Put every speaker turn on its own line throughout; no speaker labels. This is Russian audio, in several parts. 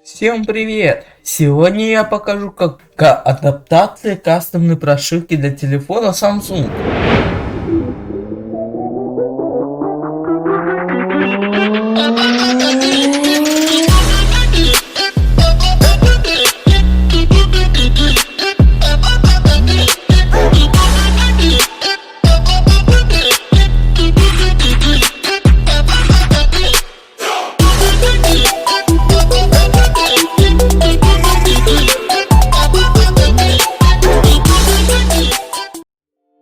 Всем привет! Сегодня я покажу как адаптация кастомной прошивки для телефона Samsung.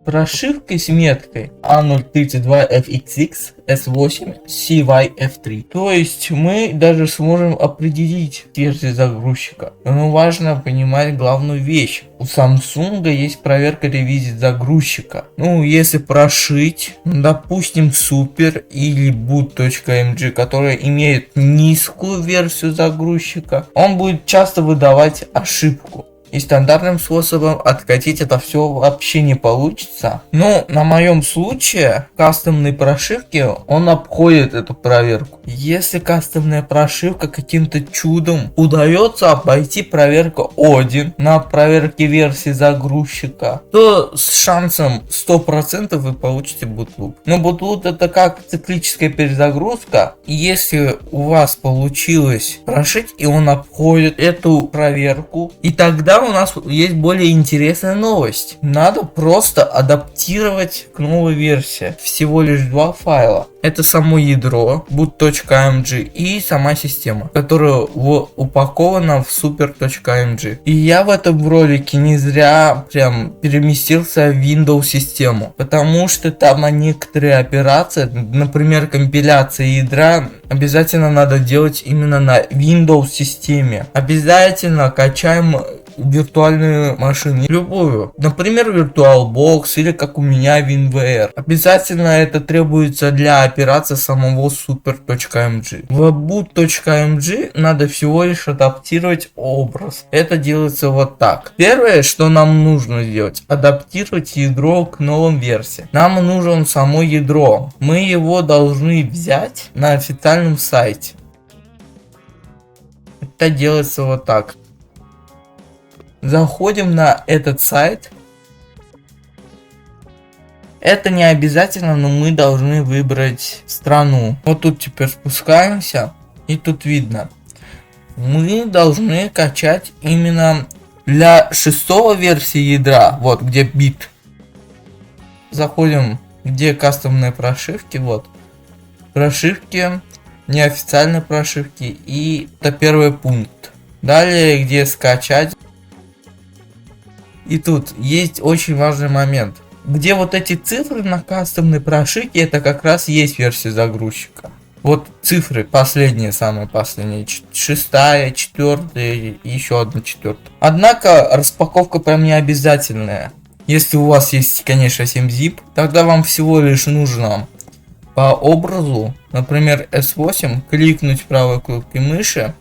Прошивкой с меткой A032FXX S8 CYF3. То есть мы даже сможем определить версию загрузчика. Но важно понимать главную вещь. У Samsung есть проверка ревизии загрузчика. Если прошить, допустим, Super или boot.mg, которая имеет низкую версию загрузчика, он будет часто выдавать ошибку. И стандартным способом откатить это все вообще не получится. Но на моем случае кастомной прошивки он обходит эту проверку. Если кастомная прошивка каким-то чудом удается обойти проверку Odin на проверке версии загрузчика, то с шансом 100% вы получите bootloop. Но bootloop это как циклическая перезагрузка. И если у вас получилось прошить и он обходит эту проверку, и тогда у нас есть более интересная новость. Надо просто адаптировать к новой версии. Всего лишь два файла. Это само ядро boot.mg и сама система, которая упакована в super.mg. И я в этом ролике не зря прям переместился в Windows систему, потому что там некоторые операции, например, компиляция ядра, обязательно надо делать именно на Windows системе. Обязательно качаем виртуальную машину, любую, например, VirtualBox или как у меня WinVR. Обязательно это требуется для операции самого super.mg. В boot.mg надо всего лишь адаптировать образ. Это делается вот так. Первое, что нам нужно сделать, адаптировать ядро к новым версиям. Нам нужно само ядро. Мы его должны взять на официальном сайте. Это делается вот так. Заходим на этот сайт. Это не обязательно, но мы должны выбрать страну. Вот тут теперь спускаемся, и тут видно. Мы должны качать именно для 6-й версии ядра, вот где бит. Заходим, где кастомные прошивки, вот. Прошивки, неофициальные прошивки, и это первый пункт. Далее, где скачать. И тут есть очень важный момент, где вот эти цифры на кастомной прошивке, это как раз есть версия загрузчика. Вот цифры последние, самые последние, 6-я, 4-я и еще одна 4-я. Однако распаковка прям не обязательная. Если у вас есть, конечно, 7-zip, тогда вам всего лишь нужно по образу, например, S8, кликнуть правой кнопкой мыши,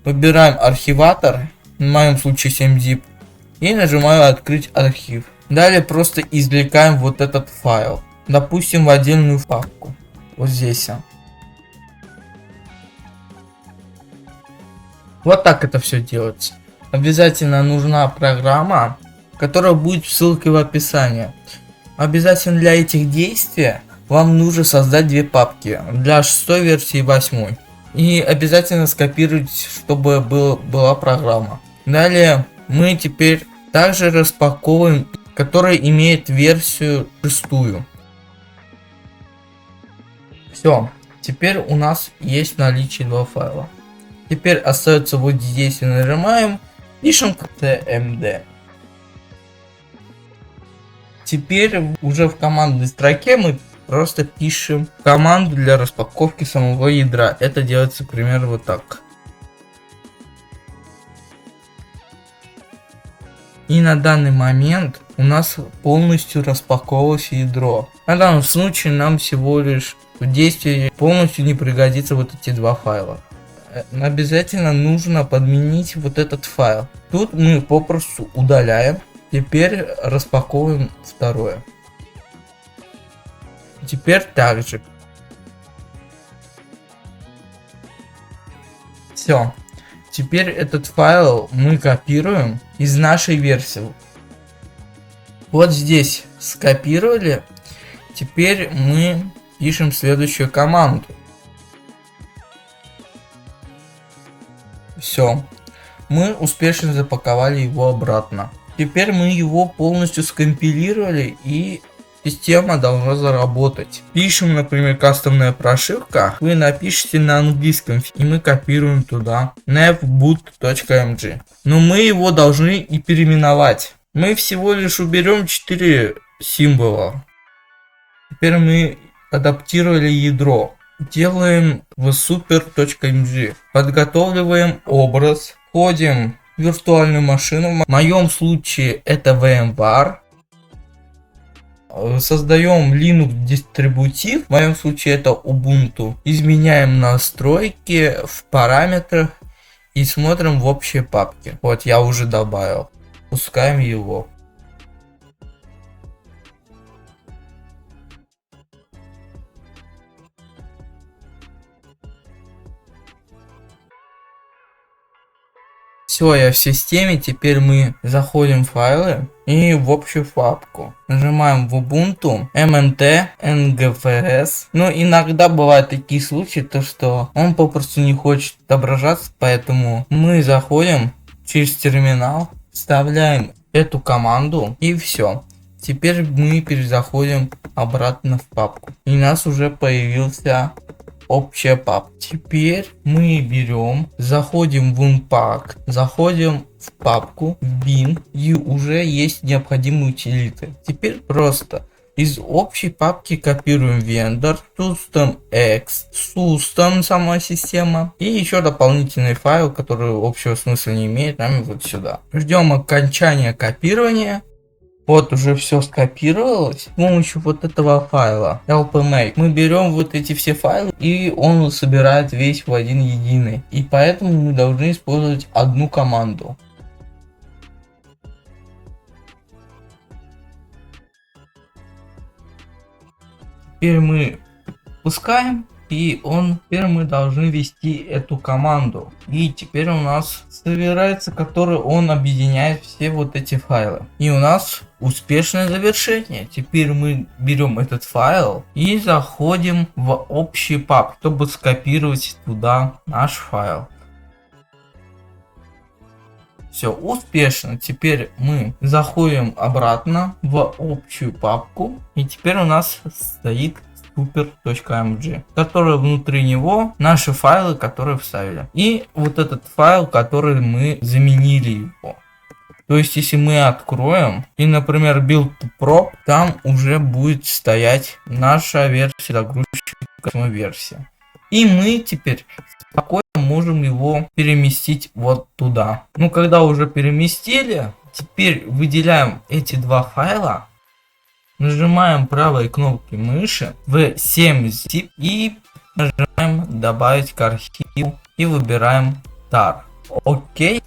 выбираем архиватор, в моем случае 7-zip, и нажимаю открыть архив. Далее просто извлекаем вот этот файл, допустим, в отдельную папку, вот здесь. Вот так это все делается. Обязательно нужна программа, которая будет в ссылке в описании. Обязательно для этих действий вам нужно создать две папки, для 6-й версии и 8-й. И обязательно скопировать, чтобы была программа. Далее мы теперь также распаковываем, которая имеет версию 6-ю. Все, теперь у нас есть в наличии два файла. Теперь остается вот здесь и нажимаем, пишем tmd. Теперь уже в командной строке мы просто пишем команду для распаковки самого ядра. Это делается примерно вот так. И на данный момент у нас полностью распаковалось ядро. На данном случае нам всего лишь в действии полностью не пригодится вот эти два файла. Обязательно нужно подменить вот этот файл. Тут мы попросту удаляем. Теперь распаковываем второе. Теперь также. Все. Теперь этот файл мы копируем из нашей версии. Вот здесь скопировали. Теперь мы пишем следующую команду. Все. Мы успешно запаковали его обратно. Теперь мы его полностью скомпилировали, и система должна заработать. Пишем, например, кастомная прошивка. Вы напишите на английском, и мы копируем туда navboot.mg. Но мы его должны и переименовать. Мы всего лишь уберем 4 символа. Теперь мы адаптировали ядро. Делаем в super.mg. Подготавливаем образ. Входим в виртуальную машину. В моем случае это VMware. Создаем Linux дистрибутив. В моем случае это Ubuntu. Изменяем настройки в параметрах и смотрим в общей папке. Вот я уже добавил. Пускаем его. Все, я в системе. Теперь мы заходим в файлы и в общую папку. Нажимаем в Ubuntu, MNT, NGFS. Но иногда бывают такие случаи, то что он попросту не хочет отображаться, поэтому мы заходим через терминал, вставляем эту команду и все. Теперь мы перезаходим обратно в папку. И у нас уже появился общая папка. Теперь мы берем, заходим в Unpack, заходим в папку, в bin, и уже есть необходимые утилиты. Теперь просто из общей папки копируем vendor, systemx, system сама система, и еще дополнительный файл, который общего смысла не имеет, нам вот сюда. Ждем окончания копирования. Вот уже все скопировалось. С помощью вот этого файла lpmake мы берем вот эти все файлы, и он собирает весь в один единый. И поэтому мы должны использовать одну команду. Теперь мы пускаем, и теперь мы должны ввести эту команду. И теперь у нас собирается, который он объединяет все вот эти файлы. И у нас успешное завершение. Теперь мы берем этот файл и заходим в общий папку, чтобы скопировать туда наш файл. Все успешно. Теперь мы заходим обратно в общую папку, и теперь у нас стоит super.mg, который внутри него наши файлы, которые вставили, и вот этот файл, который мы заменили его. То есть если мы откроем и, например, build prop, там уже будет стоять наша версия загрузчика, версия, и мы теперь спокойно можем его переместить вот туда. Ну, когда уже переместили, теперь выделяем эти два файла, нажимаем правой кнопкой мыши в 7 zip и нажимаем добавить к архиву и выбираем tar. Окей.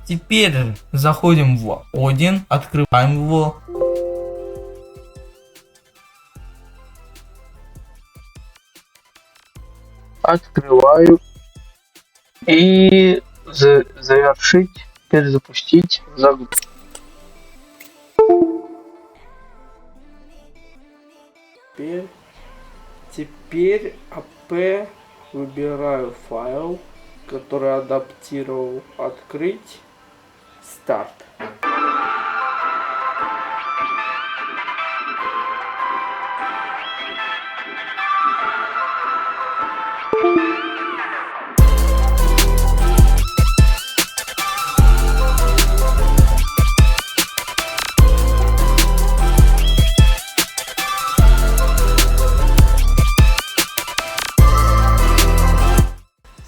Теперь заходим в Odin, открываем его.
Открываю и завершить, перезапустить загрузку. Теперь ap выбираю файл, который адаптировал, открыть, старт.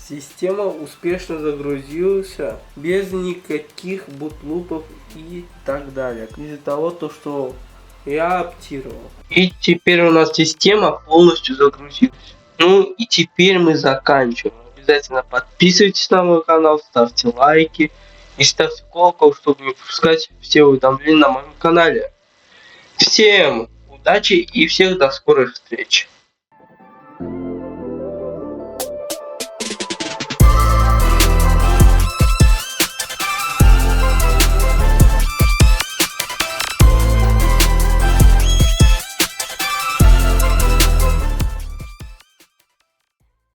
Система успешно загрузилась без никаких бутлупов и так далее. Из-за того, что я адаптировал. И теперь у нас система полностью загрузилась. Ну и теперь мы заканчиваем. Обязательно подписывайтесь на мой канал, ставьте лайки и ставьте колокол, чтобы не пропускать все уведомления на моем канале. Всем удачи и всех до скорой встречи.